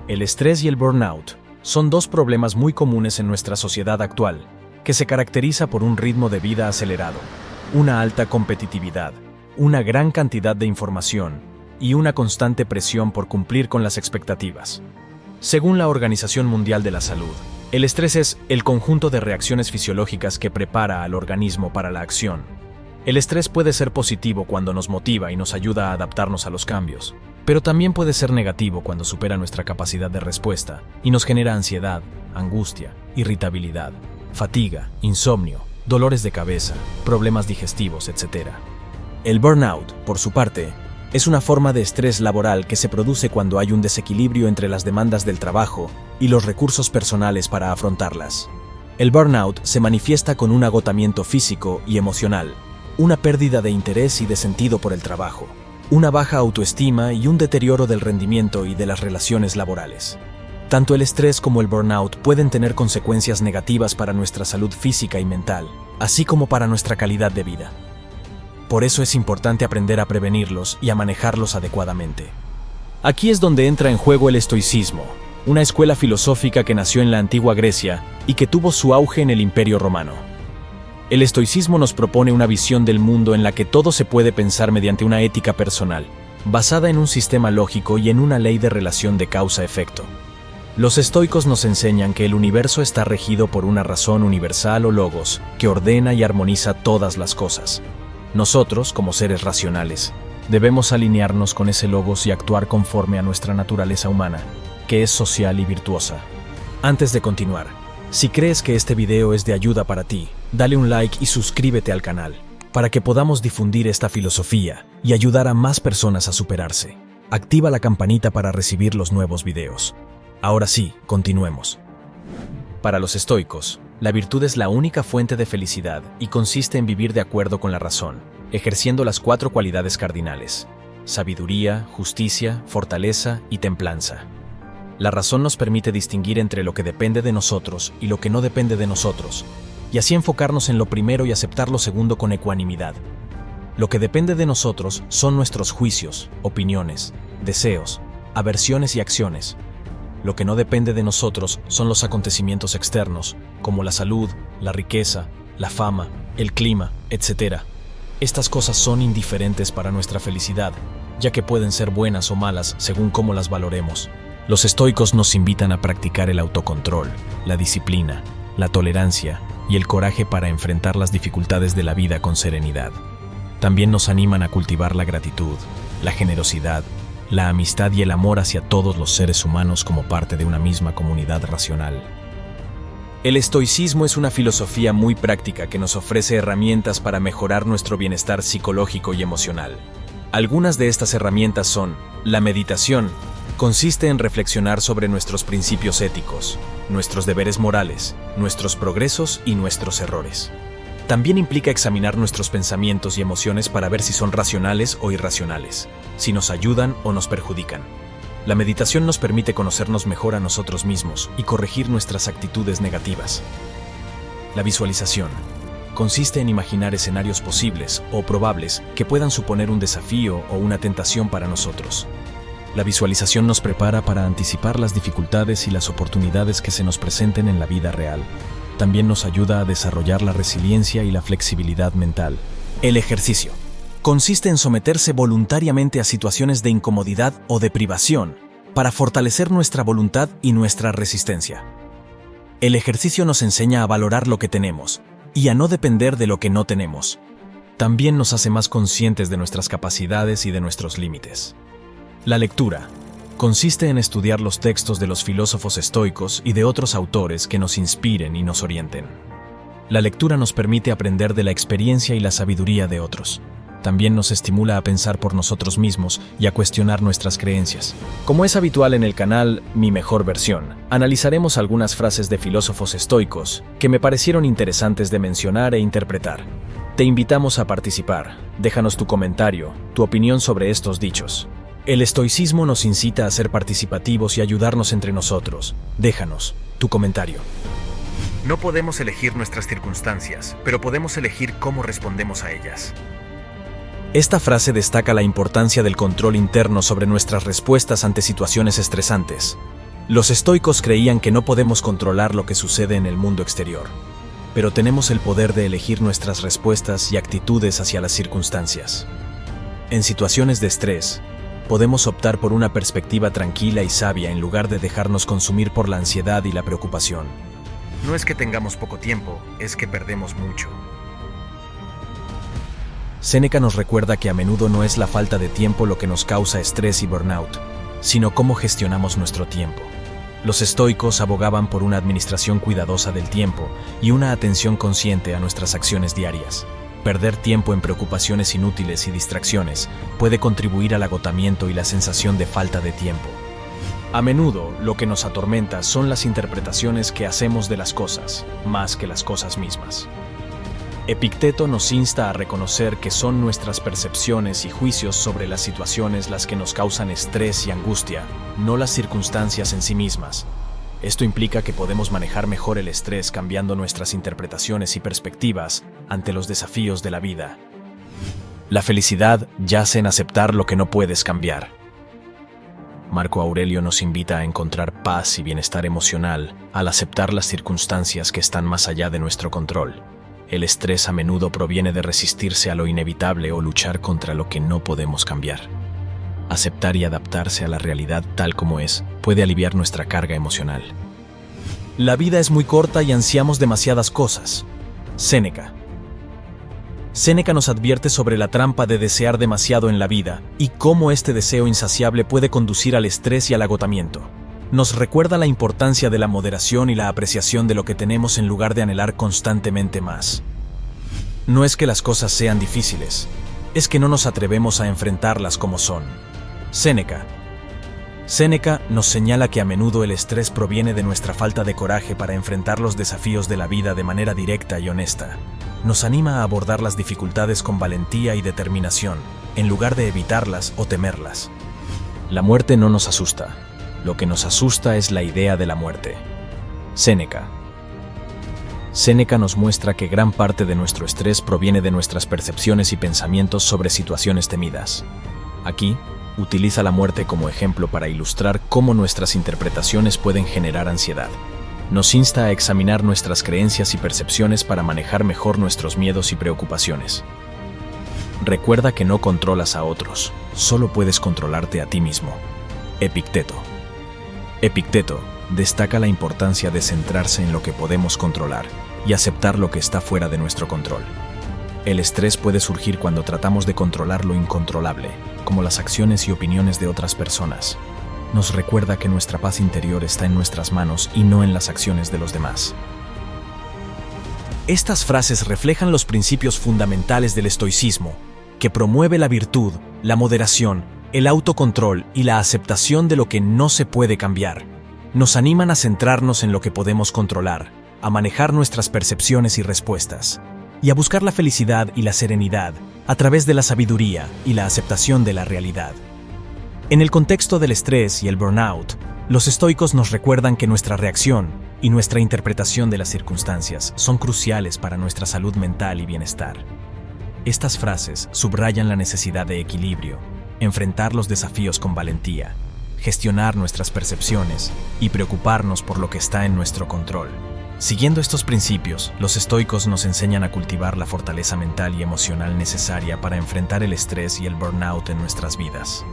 El estrés y el burnout son dos problemas muy comunes en nuestra sociedad actual, que se caracteriza por un ritmo de vida acelerado, una alta competitividad, una gran cantidad de información y una constante presión por cumplir con las expectativas. Según la Organización Mundial de la Salud, el estrés es el conjunto de reacciones fisiológicas que prepara al organismo para la acción. El estrés puede ser positivo cuando nos motiva y nos ayuda a adaptarnos a los cambios, pero también puede ser negativo cuando supera nuestra capacidad de respuesta y nos genera ansiedad, angustia, irritabilidad, fatiga, insomnio, dolores de cabeza, problemas digestivos, etc. El burnout, por su parte, es una forma de estrés laboral que se produce cuando hay un desequilibrio entre las demandas del trabajo y los recursos personales para afrontarlas. El burnout se manifiesta con un agotamiento físico y emocional, una pérdida de interés y de sentido por el trabajo, una baja autoestima y un deterioro del rendimiento y de las relaciones laborales. Tanto el estrés como el burnout pueden tener consecuencias negativas para nuestra salud física y mental, así como para nuestra calidad de vida. Por eso es importante aprender a prevenirlos y a manejarlos adecuadamente. Aquí es donde entra en juego el estoicismo, una escuela filosófica que nació en la antigua Grecia y que tuvo su auge en el Imperio Romano. El estoicismo nos propone una visión del mundo en la que todo se puede pensar mediante una ética personal, basada en un sistema lógico y en una ley de relación de causa-efecto. Los estoicos nos enseñan que el universo está regido por una razón universal o logos que ordena y armoniza todas las cosas. Nosotros, como seres racionales, debemos alinearnos con ese logos y actuar conforme a nuestra naturaleza humana, que es social y virtuosa. Antes de continuar, si crees que este video es de ayuda para ti, dale un like y suscríbete al canal, para que podamos difundir esta filosofía y ayudar a más personas a superarse. Activa la campanita para recibir los nuevos videos. Ahora sí, continuemos. Para los estoicos, la virtud es la única fuente de felicidad y consiste en vivir de acuerdo con la razón, ejerciendo las 4 cualidades cardinales: sabiduría, justicia, fortaleza y templanza. La razón nos permite distinguir entre lo que depende de nosotros y lo que no depende de nosotros, y así enfocarnos en lo primero y aceptar lo segundo con ecuanimidad. Lo que depende de nosotros son nuestros juicios, opiniones, deseos, aversiones y acciones. Lo que no depende de nosotros son los acontecimientos externos, como la salud, la riqueza, la fama, el clima, etc. Estas cosas son indiferentes para nuestra felicidad, ya que pueden ser buenas o malas según cómo las valoremos. Los estoicos nos invitan a practicar el autocontrol, la disciplina, la tolerancia y el coraje para enfrentar las dificultades de la vida con serenidad. También nos animan a cultivar la gratitud, la generosidad, la amistad y el amor hacia todos los seres humanos como parte de una misma comunidad racional. El estoicismo es una filosofía muy práctica que nos ofrece herramientas para mejorar nuestro bienestar psicológico y emocional. Algunas de estas herramientas son: la meditación. Consiste en reflexionar sobre nuestros principios éticos, nuestros deberes morales, nuestros progresos y nuestros errores. También implica examinar nuestros pensamientos y emociones para ver si son racionales o irracionales, si nos ayudan o nos perjudican. La meditación nos permite conocernos mejor a nosotros mismos y corregir nuestras actitudes negativas. La visualización consiste en imaginar escenarios posibles o probables que puedan suponer un desafío o una tentación para nosotros. La visualización nos prepara para anticipar las dificultades y las oportunidades que se nos presenten en la vida real. También nos ayuda a desarrollar la resiliencia y la flexibilidad mental. El ejercicio consiste en someterse voluntariamente a situaciones de incomodidad o de privación para fortalecer nuestra voluntad y nuestra resistencia. El ejercicio nos enseña a valorar lo que tenemos y a no depender de lo que no tenemos. También nos hace más conscientes de nuestras capacidades y de nuestros límites. La lectura consiste en estudiar los textos de los filósofos estoicos y de otros autores que nos inspiren y nos orienten. La lectura nos permite aprender de la experiencia y la sabiduría de otros. También nos estimula a pensar por nosotros mismos y a cuestionar nuestras creencias. Como es habitual en el canal Mi Mejor Versión, analizaremos algunas frases de filósofos estoicos que me parecieron interesantes de mencionar e interpretar. Te invitamos a participar. Déjanos tu comentario, tu opinión sobre estos dichos. El estoicismo nos incita a ser participativos y ayudarnos entre nosotros. Déjanos tu comentario. No podemos elegir nuestras circunstancias, pero podemos elegir cómo respondemos a ellas. Esta frase destaca la importancia del control interno sobre nuestras respuestas ante situaciones estresantes. Los estoicos creían que no podemos controlar lo que sucede en el mundo exterior, pero tenemos el poder de elegir nuestras respuestas y actitudes hacia las circunstancias. En situaciones de estrés, podemos optar por una perspectiva tranquila y sabia en lugar de dejarnos consumir por la ansiedad y la preocupación. No es que tengamos poco tiempo, es que perdemos mucho. Séneca nos recuerda que a menudo no es la falta de tiempo lo que nos causa estrés y burnout, sino cómo gestionamos nuestro tiempo. Los estoicos abogaban por una administración cuidadosa del tiempo y una atención consciente a nuestras acciones diarias. Perder tiempo en preocupaciones inútiles y distracciones puede contribuir al agotamiento y la sensación de falta de tiempo. A menudo, lo que nos atormenta son las interpretaciones que hacemos de las cosas, más que las cosas mismas. Epicteto nos insta a reconocer que son nuestras percepciones y juicios sobre las situaciones las que nos causan estrés y angustia, no las circunstancias en sí mismas. Esto implica que podemos manejar mejor el estrés cambiando nuestras interpretaciones y perspectivas ante los desafíos de la vida. La felicidad yace en aceptar lo que no puedes cambiar. Marco Aurelio nos invita a encontrar paz y bienestar emocional al aceptar las circunstancias que están más allá de nuestro control. El estrés a menudo proviene de resistirse a lo inevitable o luchar contra lo que no podemos cambiar. Aceptar y adaptarse a la realidad tal como es puede aliviar nuestra carga emocional. La vida es muy corta y ansiamos demasiadas cosas. Séneca. Séneca nos advierte sobre la trampa de desear demasiado en la vida y cómo este deseo insaciable puede conducir al estrés y al agotamiento. Nos recuerda la importancia de la moderación y la apreciación de lo que tenemos en lugar de anhelar constantemente más. No es que las cosas sean difíciles, es que no nos atrevemos a enfrentarlas como son. Séneca. Séneca nos señala que a menudo el estrés proviene de nuestra falta de coraje para enfrentar los desafíos de la vida de manera directa y honesta. Nos anima a abordar las dificultades con valentía y determinación, en lugar de evitarlas o temerlas. La muerte no nos asusta. Lo que nos asusta es la idea de la muerte. Séneca. Séneca nos muestra que gran parte de nuestro estrés proviene de nuestras percepciones y pensamientos sobre situaciones temidas. Aquí, utiliza la muerte como ejemplo para ilustrar cómo nuestras interpretaciones pueden generar ansiedad. Nos insta a examinar nuestras creencias y percepciones para manejar mejor nuestros miedos y preocupaciones. Recuerda que no controlas a otros, solo puedes controlarte a ti mismo. Epicteto. Epicteto destaca la importancia de centrarse en lo que podemos controlar y aceptar lo que está fuera de nuestro control. El estrés puede surgir cuando tratamos de controlar lo incontrolable, como las acciones y opiniones de otras personas. Nos recuerda que nuestra paz interior está en nuestras manos y no en las acciones de los demás. Estas frases reflejan los principios fundamentales del estoicismo, que promueve la virtud, la moderación, el autocontrol y la aceptación de lo que no se puede cambiar. Nos animan a centrarnos en lo que podemos controlar, a manejar nuestras percepciones y respuestas, y a buscar la felicidad y la serenidad a través de la sabiduría y la aceptación de la realidad. En el contexto del estrés y el burnout, los estoicos nos recuerdan que nuestra reacción y nuestra interpretación de las circunstancias son cruciales para nuestra salud mental y bienestar. Estas frases subrayan la necesidad de equilibrio, enfrentar los desafíos con valentía, gestionar nuestras percepciones y preocuparnos por lo que está en nuestro control. Siguiendo estos principios, los estoicos nos enseñan a cultivar la fortaleza mental y emocional necesaria para enfrentar el estrés y el burnout en nuestras vidas.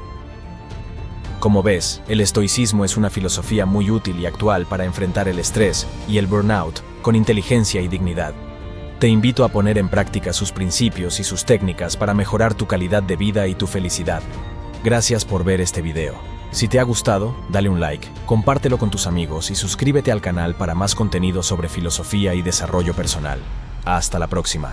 Como ves, el estoicismo es una filosofía muy útil y actual para enfrentar el estrés y el burnout con inteligencia y dignidad. Te invito a poner en práctica sus principios y sus técnicas para mejorar tu calidad de vida y tu felicidad. Gracias por ver este video. Si te ha gustado, dale un like, compártelo con tus amigos y suscríbete al canal para más contenido sobre filosofía y desarrollo personal. Hasta la próxima.